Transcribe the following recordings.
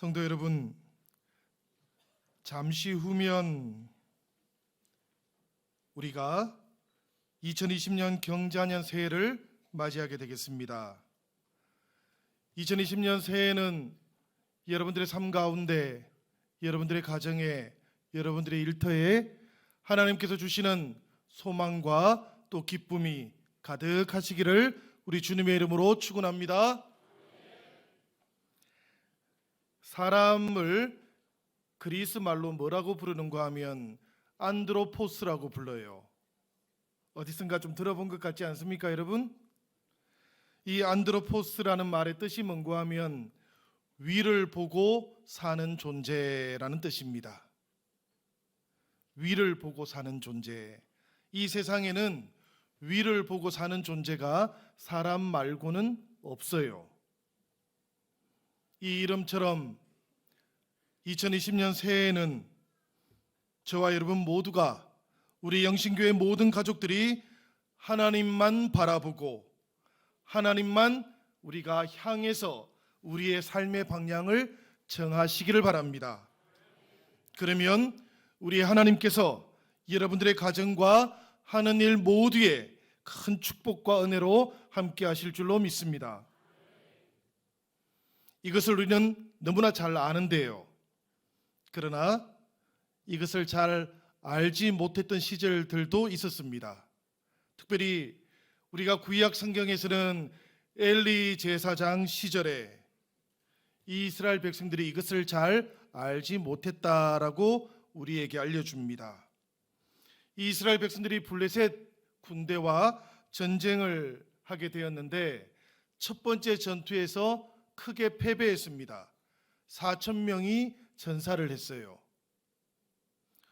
성도 여러분, 잠시 후면 우리가 2020년 경자년 새해를 맞이하게 되겠습니다. 2020년 새해는 여러분들의 삶 가운데, 여러분들의 가정에, 여러분들의 일터에 하나님께서 주시는 소망과 또 기쁨이 가득하시기를 우리 주님의 이름으로 축원합니다. 사람을 그리스 말로 뭐라고 부르는가 하면 안드로포스라고 불러요. 어디선가 좀 들어본 것 같지 않습니까, 여러분? 이 안드로포스라는 말의 뜻이 뭔가 하면 위를 보고 사는 존재라는 뜻입니다. 위를 보고 사는 존재. 이 세상에는 위를 보고 사는 존재가 사람 말고는 없어요. 이 이름처럼 2020년 새해에는 저와 여러분 모두가, 우리 영신교회 모든 가족들이 하나님만 바라보고 하나님만 우리가 향해서 우리의 삶의 방향을 정하시기를 바랍니다. 그러면 우리 하나님께서 여러분들의 가정과 하는 일 모두에 큰 축복과 은혜로 함께 하실 줄로 믿습니다. 이것을 우리는 너무나 잘 아는데요. 그러나 이것을 잘 알지 못했던 시절들도 있었습니다. 특별히 우리가 구약 성경에서는 엘리 제사장 시절에 이스라엘 백성들이 이것을 잘 알지 못했다라고 우리에게 알려줍니다. 이스라엘 백성들이 블레셋 군대와 전쟁을 하게 되었는데 첫 번째 전투에서 크게 패배했습니다. 4,000명이 전사를 했어요.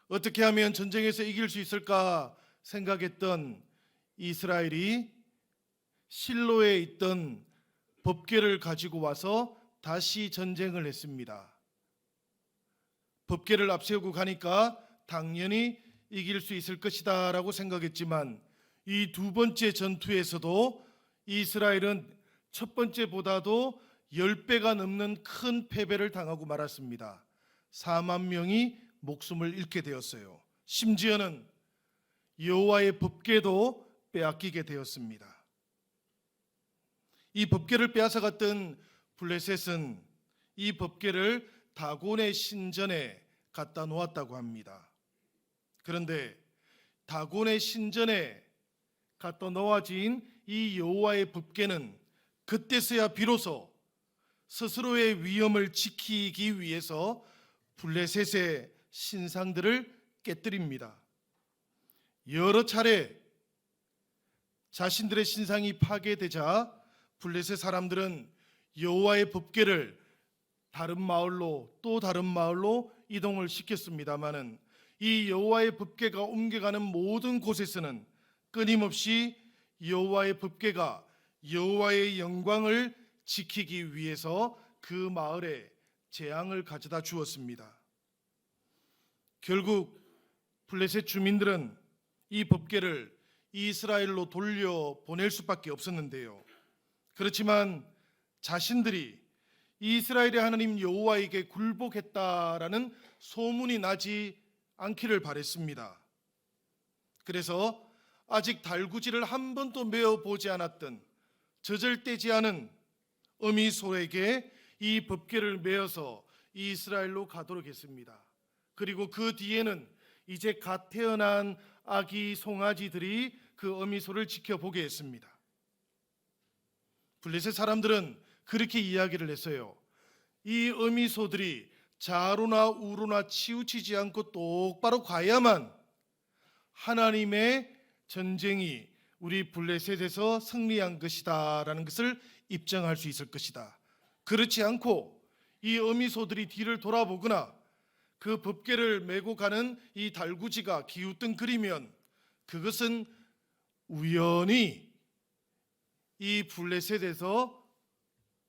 어떻게 하면 전쟁에서 이길 수 있을까 생각했던 이스라엘이 실로에 있던 법궤를 가지고 와서 다시 전쟁을 했습니다. 법궤를 앞세우고 가니까 당연히 이길 수 있을 것이다 라고 생각했지만 이 두 번째 전투에서도 이스라엘은 첫 번째보다도 10배가 넘는 큰 패배를 당하고 말았습니다. 4만 명이 목숨을 잃게 되었어요. 심지어는 여호와의 법궤도 빼앗기게 되었습니다. 이 법궤를 빼앗아갔던 블레셋은 이 법궤를 다곤의 신전에 갖다 놓았다고 합니다. 그런데 다곤의 신전에 갖다 놓아진 이 여호와의 법궤는 그때서야 비로소 스스로의 위엄을 지키기 위해서 블레셋의 신상들을 깨뜨립니다. 여러 차례 자신들의 신상이 파괴되자 블레셋 사람들은 여호와의 법궤를 다른 마을로 또 다른 마을로 이동을 시켰습니다마는 이 여호와의 법궤가 옮겨가는 모든 곳에서는 끊임없이 여호와의 법궤가 여호와의 영광을 지키기 위해서 그 마을에 재앙을 가져다 주었습니다. 결국 블레셋 주민들은 이 법궤를 이스라엘로 돌려보낼 수밖에 없었는데요. 그렇지만 자신들이 이스라엘의 하나님 여호와에게 굴복했다라는 소문이 나지 않기를 바랬습니다. 그래서 아직 달구지를 한 번도 메어보지 않았던 저절되지 않은 어미소에게 이 법궤를 메어서 이스라엘로 가도록 했습니다. 그리고 그 뒤에는 이제 갓 태어난 아기 송아지들이 그 어미소를 지켜보게 했습니다. 블레셋 사람들은 그렇게 이야기를 했어요. 이 어미소들이 좌로나 우로나 치우치지 않고 똑바로 가야만 하나님의 전쟁이 우리 블레셋에서 승리한 것이다 라는 것을 입증할 수 있을 것이다. 그렇지 않고 이 어미소들이 뒤를 돌아보거나 그 법궤를 메고 가는 이 달구지가 기우뚱거리면 그것은 우연히 이 블레셋에서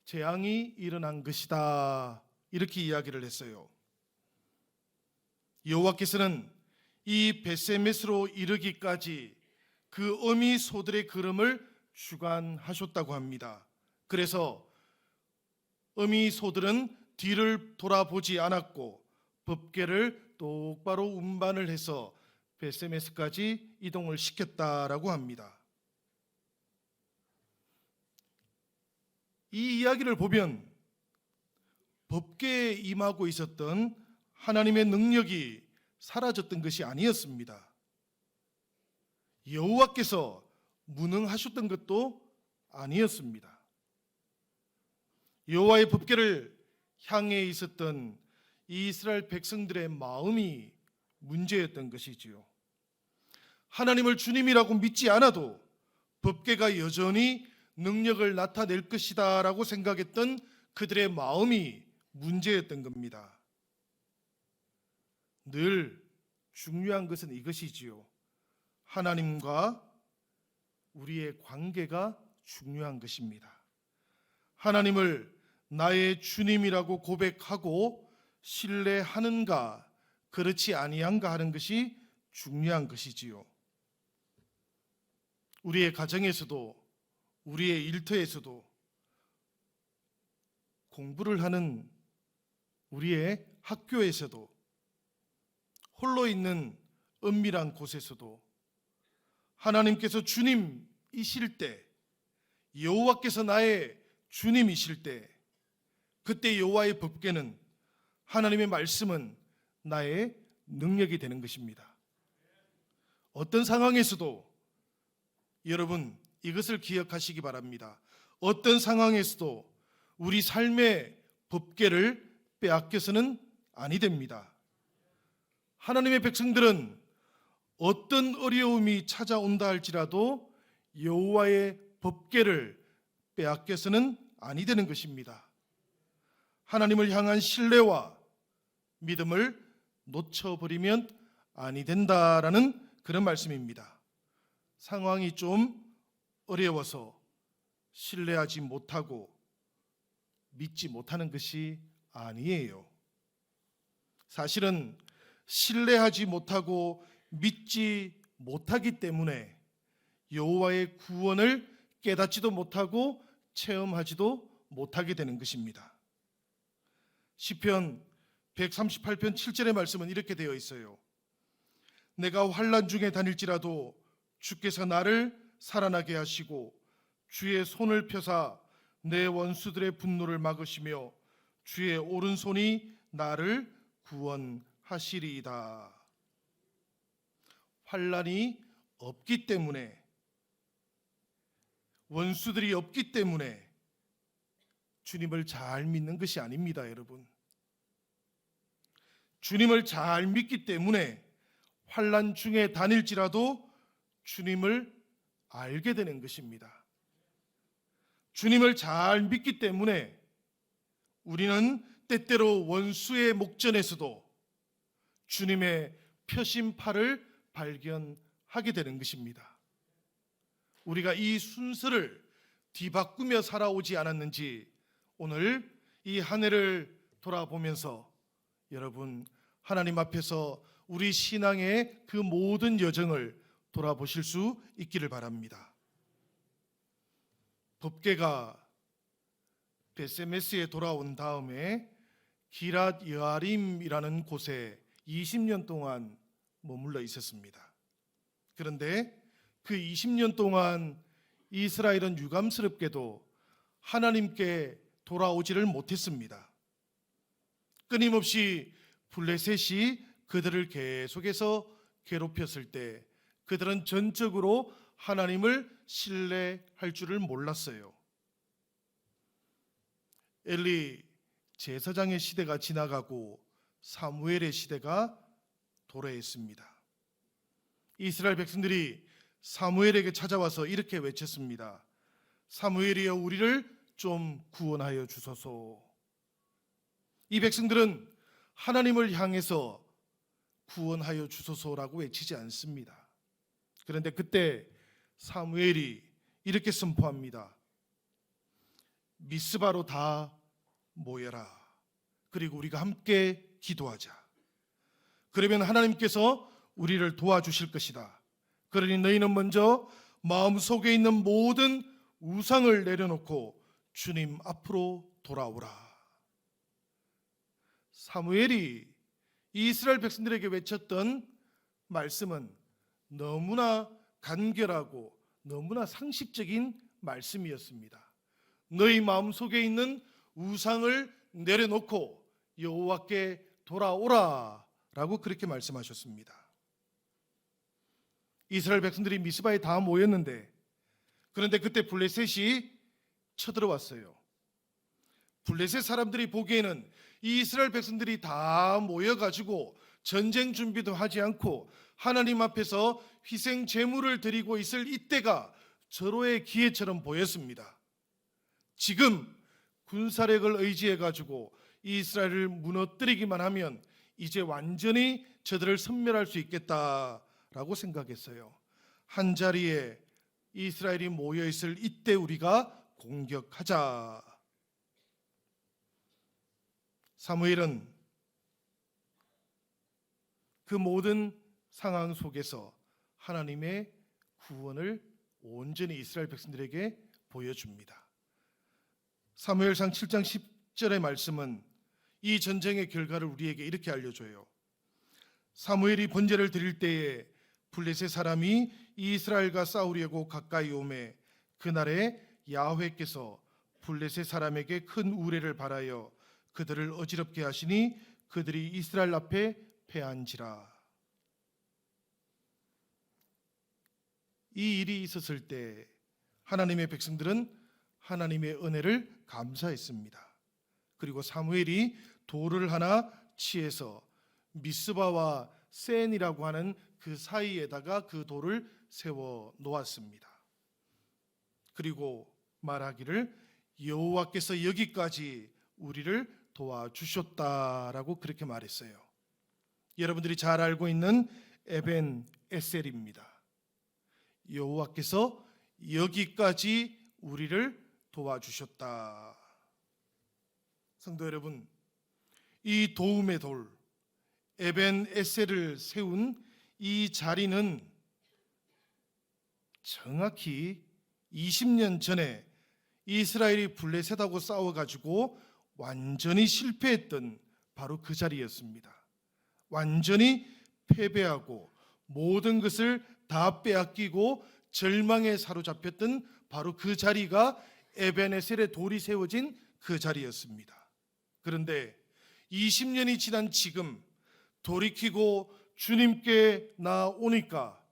재앙이 일어난 것이다, 이렇게 이야기를 했어요. 여호와께서는 이 벳세메스로 이르기까지 그 어미 소들의 걸음을 주관하셨다고 합니다. 그래서 어미 소들은 뒤를 돌아보지 않았고 법궤를 똑바로 운반을 해서 베세메스까지 이동을 시켰다라고 합니다. 이 이야기를 보면 법궤에 임하고 있었던 하나님의 능력이 사라졌던 것이 아니었습니다. 여호와께서 무능하셨던 것도 아니었습니다. 여호와의 법궤를 향해 있었던 이스라엘 백성들의 마음이 문제였던 것이지요. 하나님을 주님이라고 믿지 않아도 법궤가 여전히 능력을 나타낼 것이다 라고 생각했던 그들의 마음이 문제였던 겁니다. 늘 중요한 것은 이것이지요. 하나님과 우리의 관계가 중요한 것입니다. 하나님을 나의 주님이라고 고백하고 신뢰하는가 그렇지 아니한가 하는 것이 중요한 것이지요. 우리의 가정에서도 우리의 일터에서도 공부를 하는 우리의 학교에서도 홀로 있는 은밀한 곳에서도 하나님께서 주님이실 때, 여호와께서 나의 주님이실 때, 그때 여호와의 법궤는, 하나님의 말씀은 나의 능력이 되는 것입니다. 어떤 상황에서도 여러분 이것을 기억하시기 바랍니다. 어떤 상황에서도 우리 삶의 법궤를 빼앗겨서는 아니 됩니다. 하나님의 백성들은 어떤 어려움이 찾아온다 할지라도 여호와의 법궤를 빼앗겨서는 아니 되는 것입니다. 하나님을 향한 신뢰와 믿음을 놓쳐버리면 아니 된다라는 그런 말씀입니다. 상황이 좀 어려워서 신뢰하지 못하고 믿지 못하는 것이 아니에요. 사실은 신뢰하지 못하고 믿지 못하기 때문에 여호와의 구원을 깨닫지도 못하고 체험하지도 못하게 되는 것입니다. 시편 138편 7절의 말씀은 이렇게 되어 있어요. 내가 환난 중에 다닐지라도 주께서 나를 살아나게 하시고 주의 손을 펴사 내 원수들의 분노를 막으시며 주의 오른손이 나를 구원하시리이다. 환난이 없기 때문에, 원수들이 없기 때문에 주님을 잘 믿는 것이 아닙니다, 여러분. 주님을 잘 믿기 때문에 환난 중에 다닐지라도 주님을 알게 되는 것입니다. 주님을 잘 믿기 때문에 우리는 때때로 원수의 목전에서도 주님의 표심팔을 발견하게 되는 것입니다. 우리가 이 순서를 뒤바꾸며 살아오지 않았는지 오늘 이 한 해를 돌아보면서 여러분 하나님 앞에서 우리 신앙의 그 모든 여정을 돌아보실 수 있기를 바랍니다. 법궤가 베세메스에 돌아온 다음에 기랏 여아림이라는 곳에 20년 동안 머물러 있었습니다. 그런데 그 20년 동안 이스라엘은 유감스럽게도 하나님께 돌아오지를 못했습니다. 끊임없이 블레셋이 그들을 계속해서 괴롭혔을 때 그들은 전적으로 하나님을 신뢰할 줄을 몰랐어요. 엘리 제사장의 시대가 지나가고 사무엘의 시대가 도래했습니다. 이스라엘 백성들이 사무엘에게 찾아와서 이렇게 외쳤습니다. 사무엘이여 우리를 좀 구원하여 주소서. 이 백성들은 하나님을 향해서 구원하여 주소서라고 외치지 않습니다. 그런데 그때 사무엘이 이렇게 선포합니다. 미스바로 다 모여라. 그리고 우리가 함께 기도하자. 그러면 하나님께서 우리를 도와주실 것이다. 그러니 너희는 먼저 마음속에 있는 모든 우상을 내려놓고 주님 앞으로 돌아오라. 사무엘이 이스라엘 백성들에게 외쳤던 말씀은 너무나 간결하고 너무나 상식적인 말씀이었습니다. 너희 마음속에 있는 우상을 내려놓고 여호와께 돌아오라 라고 그렇게 말씀하셨습니다. 이스라엘 백성들이 미스바에 다 모였는데, 그런데 그때 블레셋이 쳐들어왔어요. 블레셋 사람들이 보기에는 이 이스라엘 백성들이 다 모여가지고 전쟁 준비도 하지 않고 하나님 앞에서 희생 제물을 드리고 있을 이때가 절호의 기회처럼 보였습니다. 지금 군사력을 의지해가지고 이스라엘을 무너뜨리기만 하면 이제 완전히 저들을 섬멸할 수 있겠다라고 생각했어요. 한 자리에 이스라엘이 모여있을 이때 우리가 공격하자. 사무엘은 그 모든 상황 속에서 하나님의 구원을 온전히 이스라엘 백성들에게 보여줍니다. 사무엘상 7장 10절의 말씀은 이 전쟁의 결과를 우리에게 이렇게 알려줘요. 사무엘이 번제를 드릴 때에 블레셋 사람이 이스라엘과 싸우려고 가까이 오매 그날에 야훼께서 블레셋 사람에게 큰 우레를 발하여 그들을 어지럽게 하시니 그들이 이스라엘 앞에 패한지라. 이 일이 있었을 때 하나님의 백성들은 하나님의 은혜를 감사했습니다. 그리고 사무엘이 돌을 하나 취해서 미스바와 센이라고 하는 그 사이에다가 그 돌을 세워 놓았습니다. 그리고 말하기를 여호와께서 여기까지 우리를 도와주셨다라고 그렇게 말했어요. 여러분들이 잘 알고 있는 에벤 에셀입니다. 여호와께서 여기까지 우리를 도와주셨다. 성도 여러분, 이 도움의 돌 에벤 에셀을 세운 이 자리는 정확히 20년 전에 이스라엘이 블레셋하고 싸워가지고 완전히 실패했던 바로 그 자리였습니다. 완전히 패배하고 모든 것을 다 빼앗기고 절망에 사로잡혔던 바로 그 자리가 에벤에셀의 돌이 세워진 그 자리였습니다. 그런데 20년이 지난 지금 돌이키고 주님께 나오니까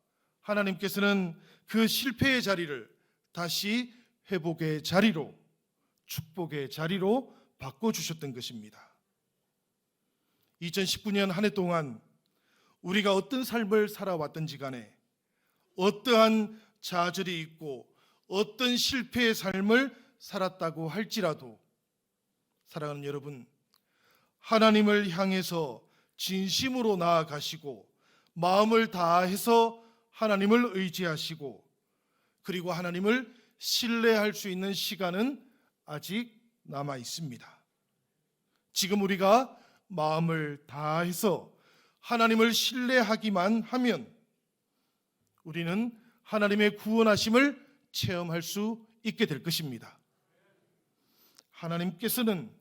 하나님께서는 그 실패의 자리를 다시 회복의 자리로, 축복의 자리로 바꿔주셨던 것입니다. 2019년 한 해 동안 우리가 어떤 삶을 살아왔든지 간에 어떠한 좌절이 있고 어떤 실패의 삶을 살았다고 할지라도 사랑하는 여러분, 하나님을 향해서 진심으로 나아가시고 마음을 다해서 하나님을 의지하시고 그리고 하나님을 신뢰할 수 있는 시간은 아직 남아 있습니다. 지금 우리가 마음을 다해서 하나님을 신뢰하기만 하면 우리는 하나님의 구원하심을 체험할 수 있게 될 것입니다. 하나님께서는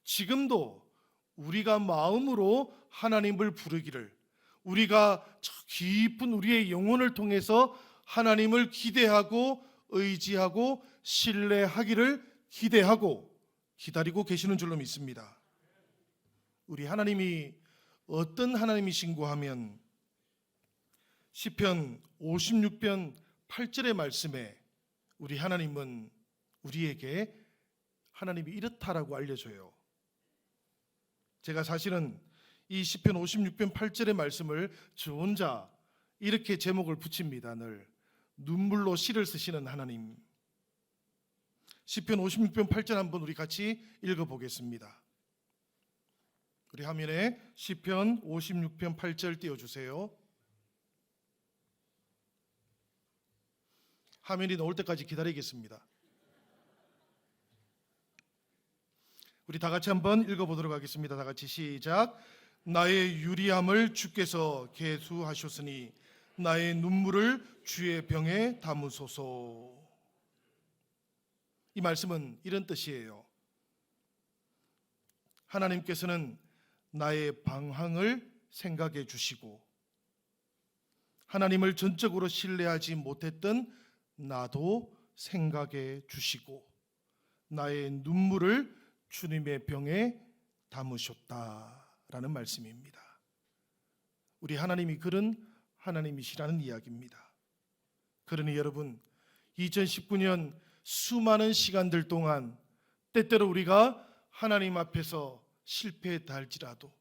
지금도 우리가 마음으로 하나님을 부르기를, 우리가 저 깊은 우리의 영혼을 통해서 하나님을 기대하고 의지하고 신뢰하기를 기대하고 기다리고 계시는 줄로 믿습니다. 우리 하나님이 어떤 하나님이신고 하면 시편 56편 8절의 말씀에 우리 하나님은 우리에게 하나님이 이렇다라고 알려줘요. 제가 사실은 이 시편 56편 8절의 말씀을 저 혼자 이렇게 제목을 붙입니다. 늘 눈물로 시를 쓰시는 하나님. 시편 56편 8절 한번 우리 같이 읽어보겠습니다. 우리 화면에 시편 56편 8절 띄워주세요. 화면이 나올 때까지 기다리겠습니다. 우리 다 같이 한번 읽어보도록 하겠습니다. 다 같이 시작. 나의 유리함을 주께서 계수하셨으니 나의 눈물을 주의 병에 담으소서. 이 말씀은 이런 뜻이에요. 하나님께서는 나의 방황을 생각해 주시고 하나님을 전적으로 신뢰하지 못했던 나도 생각해 주시고 나의 눈물을 주님의 병에 담으셨다라는 말씀입니다. 우리 하나님이 그런 하나님이시라는 이야기입니다. 그러니 여러분, 2019년 수많은 시간들 동안 때때로 우리가 하나님 앞에서 실패했다 할지라도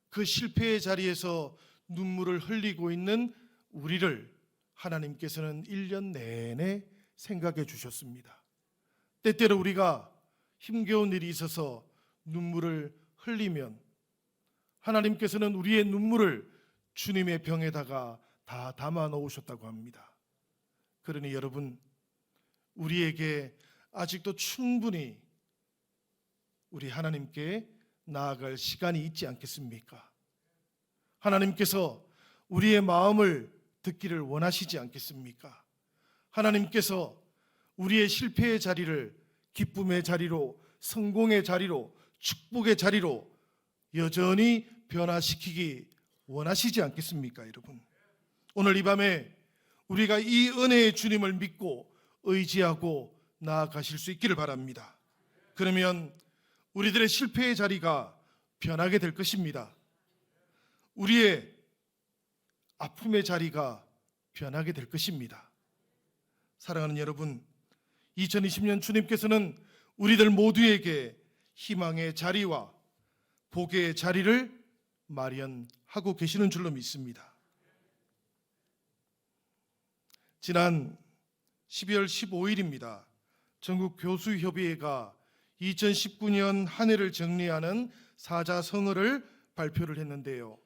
그 실패의 자리에서 눈물을 흘리고 있는 우리를 하나님께서는 1년 내내 생각해 주셨습니다. 때때로 우리가 힘겨운 일이 있어서 눈물을 흘리면 하나님께서는 우리의 눈물을 주님의 병에다가 다 담아 놓으셨다고 합니다. 그러니 여러분, 우리에게 아직도 충분히 우리 하나님께 나아갈 시간이 있지 않겠습니까? 하나님께서 우리의 마음을 듣기를 원하시지 않겠습니까? 하나님께서 우리의 실패의 자리를 기쁨의 자리로, 성공의 자리로, 축복의 자리로 여전히 변화시키기 원하시지 않겠습니까, 여러분? 오늘 이 밤에 우리가 이 은혜의 주님을 믿고 의지하고 나아가실 수 있기를 바랍니다. 그러면 우리들의 실패의 자리가 변하게 될 것입니다. 우리의 아픔의 자리가 변하게 될 것입니다. 사랑하는 여러분, 2020년 주님께서는 우리들 모두에게 희망의 자리와 복의 자리를 마련하고 계시는 줄로 믿습니다. 지난 12월 15일입니다. 전국교수협의회가 2019년 한 해를 정리하는 사자성어를 발표를 했는데요.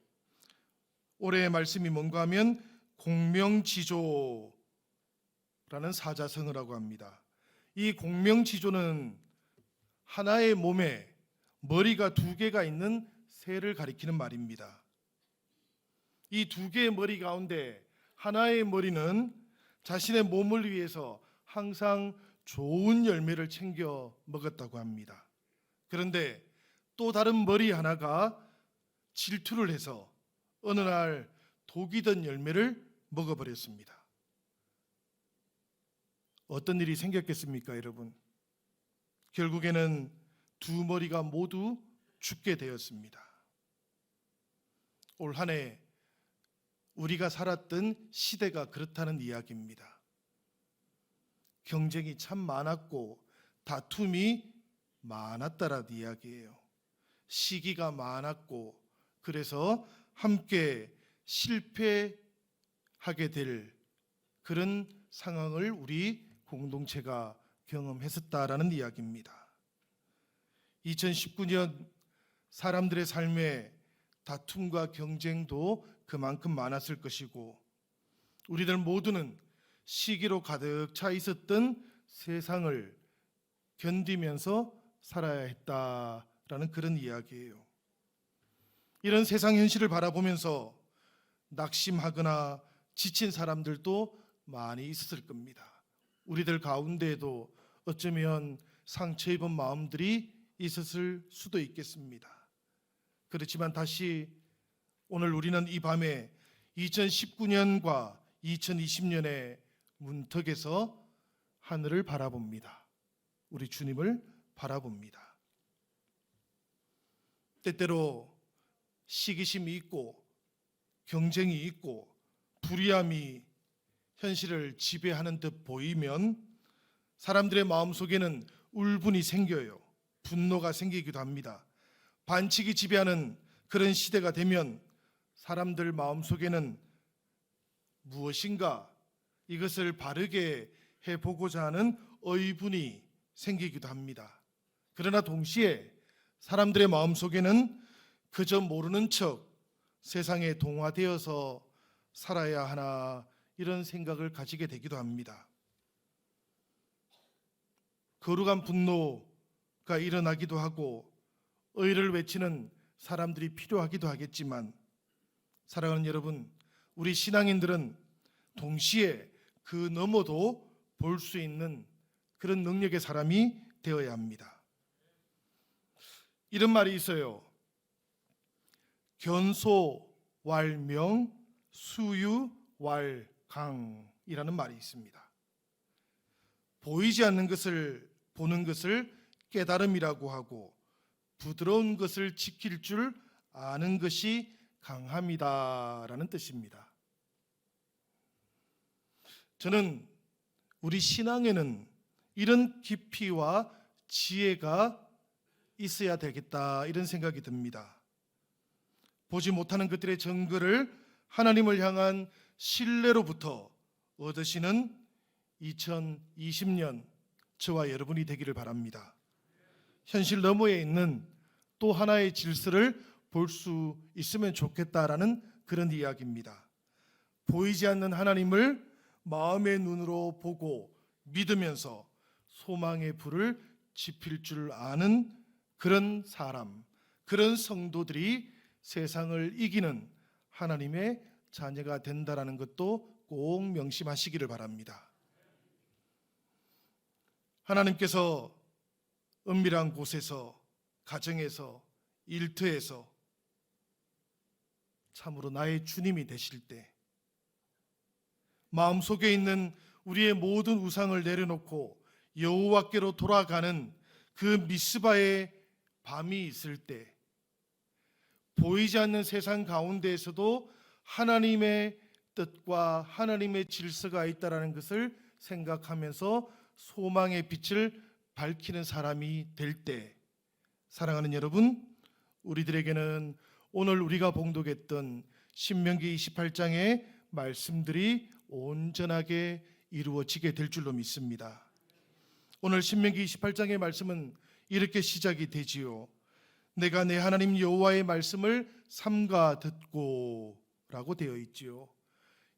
올해의 말씀이 뭔가 하면 공명지조라는 사자성어라고 합니다. 이 공명지조는 하나의 몸에 머리가 두 개가 있는 새를 가리키는 말입니다. 이 두 개의 머리 가운데 하나의 머리는 자신의 몸을 위해서 항상 좋은 열매를 챙겨 먹었다고 합니다. 그런데 또 다른 머리 하나가 질투를 해서 어느 날 독이 든 열매를 먹어버렸습니다. 어떤 일이 생겼겠습니까, 여러분? 결국에는 두 머리가 모두 죽게 되었습니다. 올 한 해 우리가 살았던 시대가 그렇다는 이야기입니다. 경쟁이 참 많았고 다툼이 많았다라는 이야기예요. 시기가 많았고 그래서 함께 실패하게 될 그런 상황을 우리 공동체가 경험했었다라는 이야기입니다. 2019년 사람들의 삶에 다툼과 경쟁도 그만큼 많았을 것이고 우리들 모두는 시기로 가득 차 있었던 세상을 견디면서 살아야 했다라는 그런 이야기예요. 이런 세상 현실을 바라보면서 낙심하거나 지친 사람들도 많이 있었을 겁니다. 우리들 가운데에도 어쩌면 상처 입은 마음들이 있었을 수도 있겠습니다. 그렇지만 다시 오늘 우리는 이 밤에 2019년과 2020년의 문턱에서 하늘을 바라봅니다. 우리 주님을 바라봅니다. 때때로 시기심이 있고 경쟁이 있고 불의함이 현실을 지배하는 듯 보이면 사람들의 마음속에는 울분이 생겨요. 분노가 생기기도 합니다. 반칙이 지배하는 그런 시대가 되면 사람들 마음속에는 무엇인가 이것을 바르게 해보고자 하는 의분이 생기기도 합니다. 그러나 동시에 사람들의 마음속에는 그저 모르는 척 세상에 동화되어서 살아야 하나 이런 생각을 가지게 되기도 합니다. 거룩한 분노가 일어나기도 하고 의를 외치는 사람들이 필요하기도 하겠지만 사랑하는 여러분, 우리 신앙인들은 동시에 그 너머도 볼 수 있는 그런 능력의 사람이 되어야 합니다. 이런 말이 있어요. 견소왈명 수유왈강이라는 말이 있습니다. 보이지 않는 것을 보는 것을 깨달음이라고 하고, 부드러운 것을 지킬 줄 아는 것이 강함이다라는 뜻입니다. 저는 우리 신앙에는 이런 깊이와 지혜가 있어야 되겠다, 이런 생각이 듭니다. 보지 못하는 것들의 증거를 하나님을 향한 신뢰로부터 얻으시는 2020년 저와 여러분이 되기를 바랍니다. 현실 너머에 있는 또 하나의 질서를 볼 수 있으면 좋겠다라는 그런 이야기입니다. 보이지 않는 하나님을 마음의 눈으로 보고 믿으면서 소망의 불을 지필 줄 아는 그런 사람, 그런 성도들이 세상을 이기는 하나님의 자녀가 된다라는 것도 꼭 명심하시기를 바랍니다. 하나님께서 은밀한 곳에서, 가정에서, 일터에서 참으로 나의 주님이 되실 때, 마음속에 있는 우리의 모든 우상을 내려놓고 여호와께로 돌아가는 그 미스바의 밤이 있을 때, 보이지 않는 세상 가운데에서도 하나님의 뜻과 하나님의 질서가 있다는 것을 생각하면서 소망의 빛을 밝히는 사람이 될 때, 사랑하는 여러분, 우리들에게는 오늘 우리가 봉독했던 신명기 28장의 말씀들이 온전하게 이루어지게 될 줄로 믿습니다. 오늘 신명기 28장의 말씀은 이렇게 시작이 되지요. 내가 내 하나님 여호와의 말씀을 삼가 듣고 라고 되어 있지요.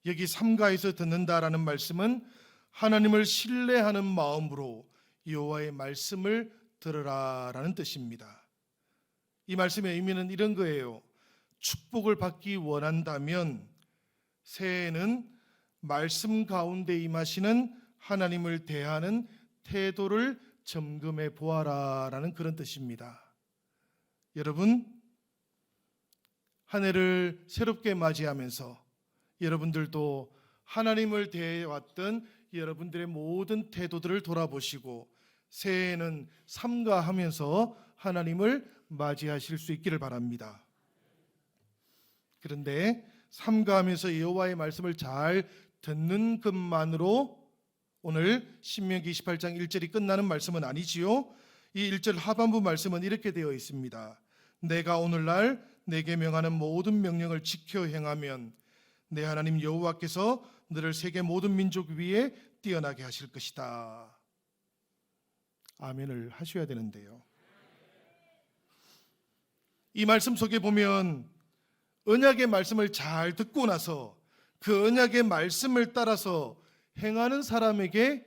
여기 삼가에서 듣는다라는 말씀은 하나님을 신뢰하는 마음으로 여호와의 말씀을 들으라라는 뜻입니다. 이 말씀의 의미는 이런 거예요. 축복을 받기 원한다면 새해에는 말씀 가운데 임하시는 하나님을 대하는 태도를 점검해 보아라라는 그런 뜻입니다. 여러분, 한 해를 새롭게 맞이하면서 여러분들도 하나님을 대해왔던 여러분들의 모든 태도들을 돌아보시고 새해에는 삼가하면서 하나님을 맞이하실 수 있기를 바랍니다. 그런데 삼가하면서 여호와의 말씀을 잘 듣는 것만으로 오늘 신명기 28장 1절이 끝나는 말씀은 아니지요. 이 1절 하반부 말씀은 이렇게 되어 있습니다. 내가 오늘날 내게 명하는 모든 명령을 지켜 행하면 내 하나님 여호와께서 너를 세계 모든 민족 위에 뛰어나게 하실 것이다. 아멘을 하셔야 되는데요, 이 말씀 속에 보면 언약의 말씀을 잘 듣고 나서 그 언약의 말씀을 따라서 행하는 사람에게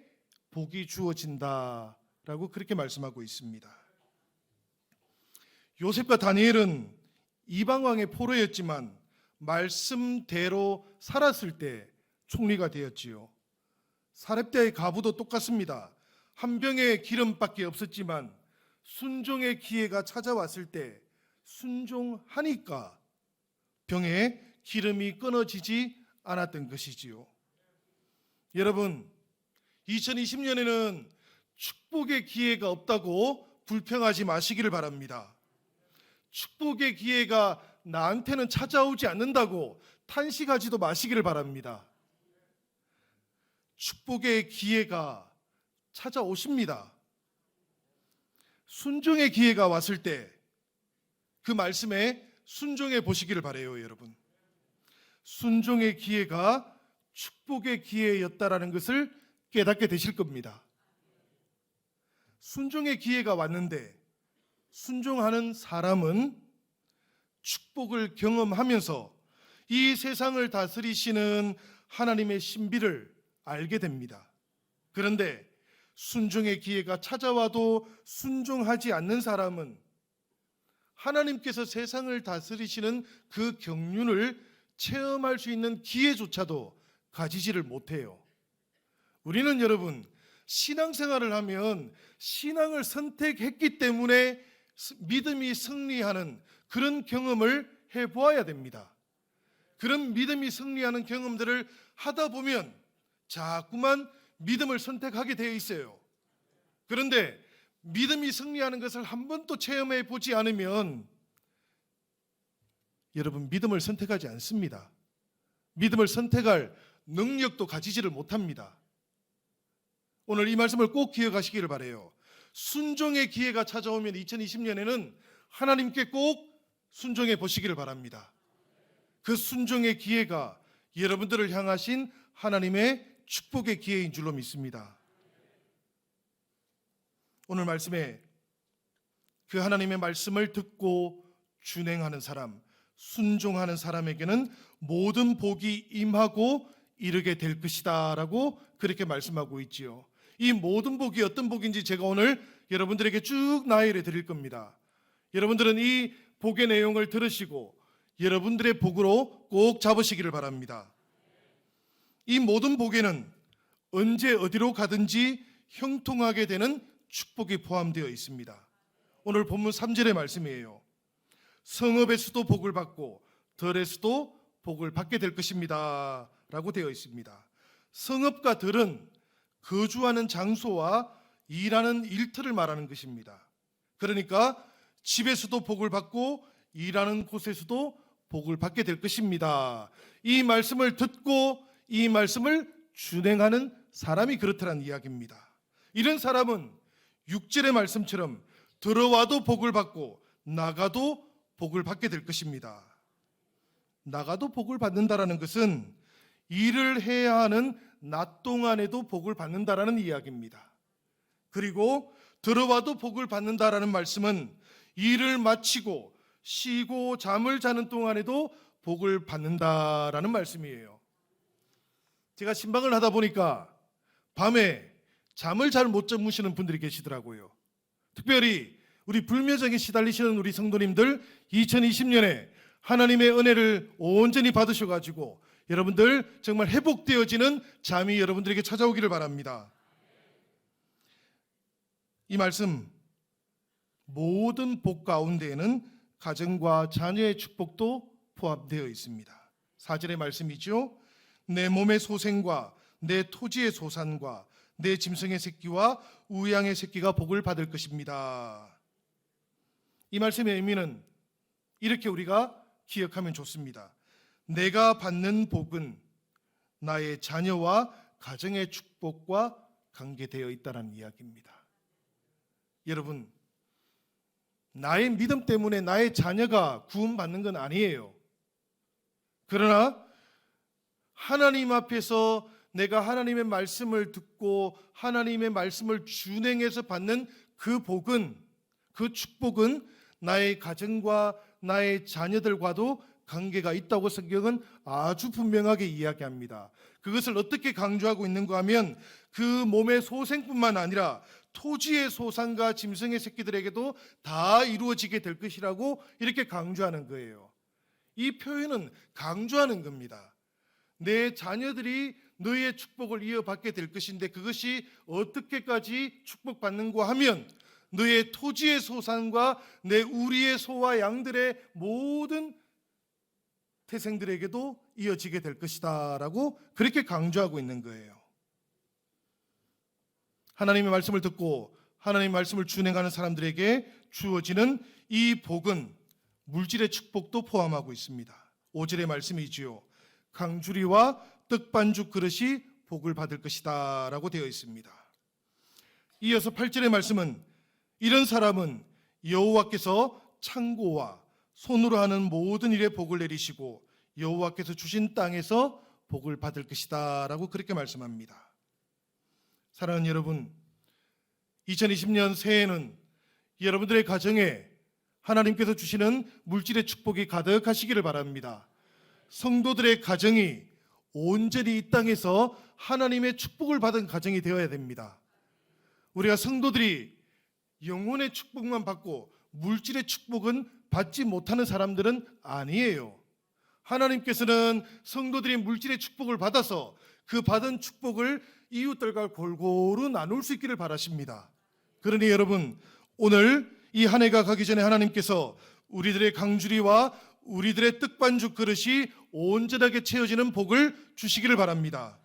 복이 주어진다라고 그렇게 말씀하고 있습니다. 요셉과 다니엘은 이방왕의 포로였지만 말씀대로 살았을 때 총리가 되었지요. 사렙대의 가부도 똑같습니다. 한 병의 기름밖에 없었지만 순종의 기회가 찾아왔을 때 순종하니까 병에 기름이 끊어지지 않았던 것이지요. 여러분, 2020년에는 축복의 기회가 없다고 불평하지 마시기를 바랍니다. 축복의 기회가 나한테는 찾아오지 않는다고 탄식하지도 마시기를 바랍니다. 축복의 기회가 찾아오십니다. 순종의 기회가 왔을 때 그 말씀에 순종해 보시기를 바라요, 여러분. 순종의 기회가 축복의 기회였다라는 것을 깨닫게 되실 겁니다. 순종의 기회가 왔는데 순종하는 사람은 축복을 경험하면서 이 세상을 다스리시는 하나님의 신비를 알게 됩니다. 그런데 순종의 기회가 찾아와도 순종하지 않는 사람은 하나님께서 세상을 다스리시는 그 경륜을 체험할 수 있는 기회조차도 가지지를 못해요. 우리는 여러분, 신앙생활을 하면 신앙을 선택했기 때문에 믿음이 승리하는 그런 경험을 해보아야 됩니다. 그런 믿음이 승리하는 경험들을 하다 보면 자꾸만 믿음을 선택하게 되어 있어요. 그런데 믿음이 승리하는 것을 한 번도 체험해 보지 않으면 여러분 믿음을 선택하지 않습니다. 믿음을 선택할 능력도 가지지를 못합니다. 오늘 이 말씀을 꼭 기억하시기를 바라요. 순종의 기회가 찾아오면 2020년에는 하나님께 꼭 순종해 보시기를 바랍니다. 그 순종의 기회가 여러분들을 향하신 하나님의 축복의 기회인 줄로 믿습니다. 오늘 말씀에 그 하나님의 말씀을 듣고 준행하는 사람, 순종하는 사람에게는 모든 복이 임하고 이르게 될 것이다 라고 그렇게 말씀하고 있지요. 이 모든 복이 어떤 복인지 제가 오늘 여러분들에게 쭉 나열해 드릴 겁니다. 여러분들은 이 복의 내용을 들으시고 여러분들의 복으로 꼭 잡으시기를 바랍니다. 이 모든 복에는 언제 어디로 가든지 형통하게 되는 축복이 포함되어 있습니다. 오늘 본문 3절의 말씀이에요. 성읍에서도 복을 받고 들에서도 복을 받게 될 것입니다 라고 되어 있습니다. 성읍과 들은 거주하는 장소와 일하는 일터를 말하는 것입니다. 그러니까 집에서도 복을 받고 일하는 곳에서도 복을 받게 될 것입니다. 이 말씀을 듣고 이 말씀을 준행하는 사람이 그렇다는 이야기입니다. 이런 사람은 6절의 말씀처럼 들어와도 복을 받고 나가도 복을 받게 될 것입니다. 나가도 복을 받는다라는 것은 일을 해야 하는 낮 동안에도 복을 받는다라는 이야기입니다. 그리고 들어와도 복을 받는다라는 말씀은 일을 마치고 쉬고 잠을 자는 동안에도 복을 받는다라는 말씀이에요. 제가 신방을 하다 보니까 밤에 잠을 잘 못 주무시는 분들이 계시더라고요. 특별히 우리 불면증에 시달리시는 우리 성도님들 2020년에 하나님의 은혜를 온전히 받으셔가지고 여러분들 정말 회복되어지는 잠이 여러분들에게 찾아오기를 바랍니다. 이 말씀 모든 복 가운데에는 가정과 자녀의 축복도 포함되어 있습니다. 4절의 말씀이죠. 내 몸의 소생과 내 토지의 소산과 내 짐승의 새끼와 우양의 새끼가 복을 받을 것입니다. 이 말씀의 의미는 이렇게 우리가 기억하면 좋습니다. 내가 받는 복은 나의 자녀와 가정의 축복과 관계되어 있다는 이야기입니다. 여러분, 나의 믿음 때문에 나의 자녀가 구원받는 건 아니에요. 그러나 하나님 앞에서 내가 하나님의 말씀을 듣고 하나님의 말씀을 준행해서 받는 그 복은, 그 축복은 나의 가정과 나의 자녀들과도 관계가 있다고 성경은 아주 분명하게 이야기합니다. 그것을 어떻게 강조하고 있는가 하면 그 몸의 소생뿐만 아니라 토지의 소산과 짐승의 새끼들에게도 다 이루어지게 될 것이라고 이렇게 강조하는 거예요. 이 표현은 강조하는 겁니다. 내 자녀들이 너의 축복을 이어받게 될 것인데 그것이 어떻게까지 축복받는가 하면 너의 토지의 소산과 내 우리의 소와 양들의 모든 태생들에게도 이어지게 될 것이다 라고 그렇게 강조하고 있는 거예요. 하나님의 말씀을 듣고 하나님의 말씀을 준행하는 사람들에게 주어지는 이 복은 물질의 축복도 포함하고 있습니다. 5절의 말씀이지요. 강주리와 떡반죽 그릇이 복을 받을 것이다 라고 되어 있습니다. 이어서 8절의 말씀은 이런 사람은 여호와께서 창고와 손으로 하는 모든 일에 복을 내리시고 여호와께서 주신 땅에서 복을 받을 것이다 라고 그렇게 말씀합니다. 사랑하는 여러분, 2020년 새해에는 여러분들의 가정에 하나님께서 주시는 물질의 축복이 가득하시기를 바랍니다. 성도들의 가정이 온전히 이 땅에서 하나님의 축복을 받은 가정이 되어야 됩니다. 우리가 성도들이 영혼의 축복만 받고 물질의 축복은 받지 못하는 사람들은 아니에요. 하나님께서는 성도들이 물질의 축복을 받아서 그 받은 축복을 이웃들과 골고루 나눌 수 있기를 바라십니다. 그러니 여러분, 오늘 이 한 해가 가기 전에 하나님께서 우리들의 강주리와 우리들의 떡반죽 그릇이 온전하게 채워지는 복을 주시기를 바랍니다.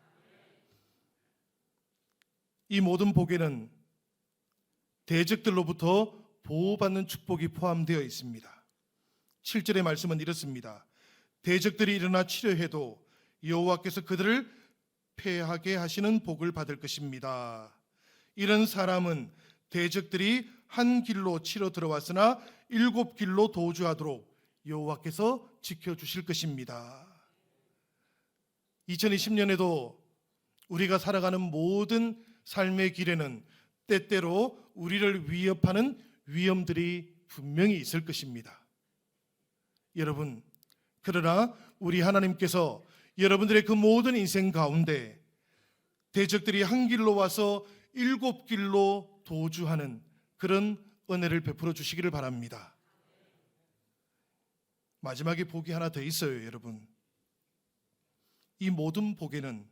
이 모든 복에는 대적들로부터 보호받는 축복이 포함되어 있습니다. 7절의 말씀은 이렇습니다. 대적들이 일어나 치려해도 여호와께서 그들을 패하게 하시는 복을 받을 것입니다. 이런 사람은 대적들이 한 길로 치러 들어왔으나 7길로 도주하도록 여호와께서 지켜주실 것입니다. 2020년에도 우리가 살아가는 모든 삶의 길에는 때때로 우리를 위협하는 위험들이 분명히 있을 것입니다. 여러분, 그러나 우리 하나님께서 여러분들의 그 모든 인생 가운데 대적들이 한 길로 와서 7길로 도주하는 그런 은혜를 베풀어 주시기를 바랍니다. 마지막에 복이 하나 더 있어요, 여러분. 이 모든 복에는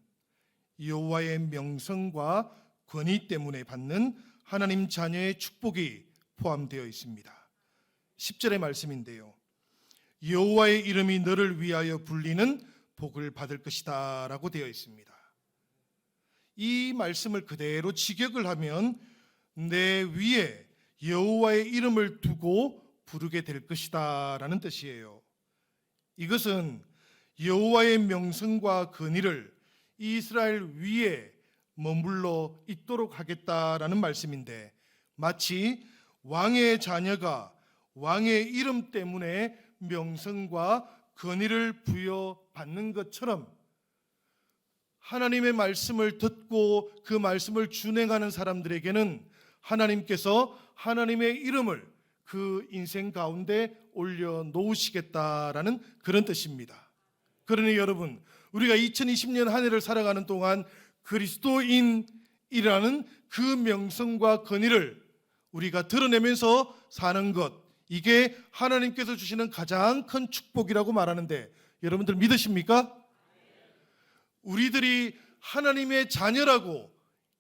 여호와의 명성과 권위 때문에 받는 하나님 자녀의 축복이 포함되어 있습니다. 10절의 말씀인데요. 여호와의 이름이 너를 위하여 불리는 복을 받을 것이다 라고 되어 있습니다. 이 말씀을 그대로 직역을 하면 내 위에 여호와의 이름을 두고 부르게 될 것이다 라는 뜻이에요. 이것은 여호와의 명성과 권위를 이스라엘 위에 머물러 있도록 하겠다라는 말씀인데, 마치 왕의 자녀가 왕의 이름 때문에 명성과 권위를 부여받는 것처럼 하나님의 말씀을 듣고 그 말씀을 준행하는 사람들에게는 하나님께서 하나님의 이름을 그 인생 가운데 올려놓으시겠다라는 그런 뜻입니다. 그러니 여러분, 우리가 2020년 한 해를 살아가는 동안 그리스도인이라는 그 명성과 권위를 우리가 드러내면서 사는 것, 이게 하나님께서 주시는 가장 큰 축복이라고 말하는데 여러분들 믿으십니까? 우리들이 하나님의 자녀라고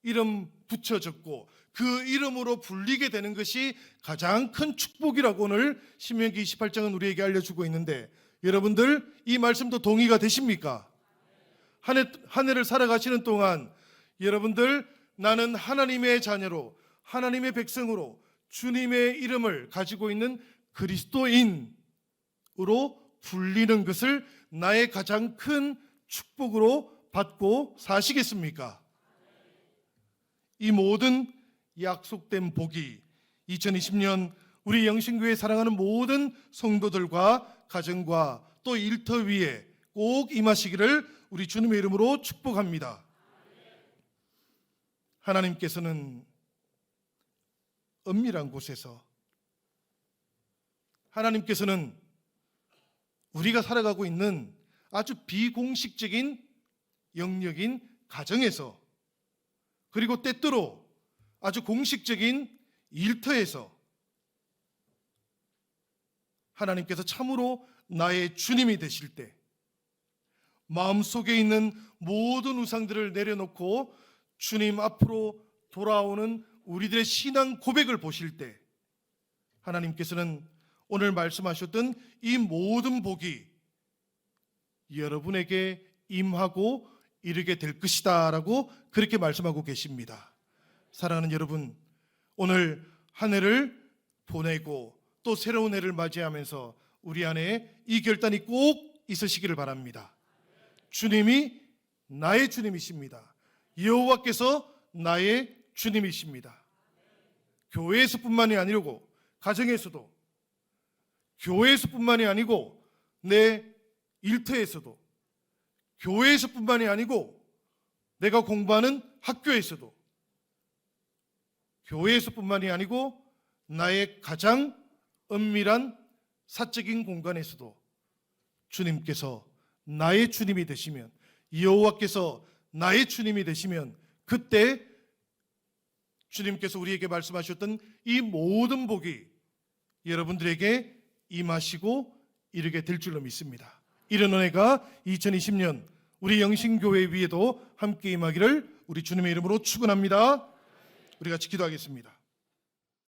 이름 붙여졌고 그 이름으로 불리게 되는 것이 가장 큰 축복이라고 오늘 신명기 28장은 우리에게 알려주고 있는데, 여러분들 이 말씀도 동의가 되십니까? 한 해를 살아가시는 동안 여러분들, 나는 하나님의 자녀로 하나님의 백성으로 주님의 이름을 가지고 있는 그리스도인으로 불리는 것을 나의 가장 큰 축복으로 받고 사시겠습니까? 이 모든 약속된 복이 2020년 우리 영신교회 사랑하는 모든 성도들과 가정과 또 일터 위에 꼭 임하시기를 우리 주님의 이름으로 축복합니다. 하나님께서는 은밀한 곳에서, 하나님께서는 우리가 살아가고 있는 아주 비공식적인 영역인 가정에서, 그리고 때때로 아주 공식적인 일터에서 하나님께서 참으로 나의 주님이 되실 때, 마음속에 있는 모든 우상들을 내려놓고 주님 앞으로 돌아오는 우리들의 신앙 고백을 보실 때 하나님께서는 오늘 말씀하셨던 이 모든 복이 여러분에게 임하고 이르게 될 것이다 라고 그렇게 말씀하고 계십니다. 사랑하는 여러분, 오늘 한 해를 보내고 또 새로운 해를 맞이하면서 우리 안에 이 결단이 꼭 있으시기를 바랍니다. 주님이 나의 주님이십니다. 여호와께서 나의 주님이십니다. 교회에서뿐만이 아니고 가정에서도, 교회에서뿐만이 아니고 내 일터에서도, 교회에서뿐만이 아니고 내가 공부하는 학교에서도, 교회에서뿐만이 아니고 나의 가장 은밀한 사적인 공간에서도 주님께서 나의 주님이 되시면, 여호와께서 나의 주님이 되시면, 그때 주님께서 우리에게 말씀하셨던 이 모든 복이 여러분들에게 임하시고 이르게 될 줄로 믿습니다. 이런 은혜가 2020년 우리 영신교회 위에도 함께 임하기를 우리 주님의 이름으로 축원합니다. 우리가 기도하겠습니다.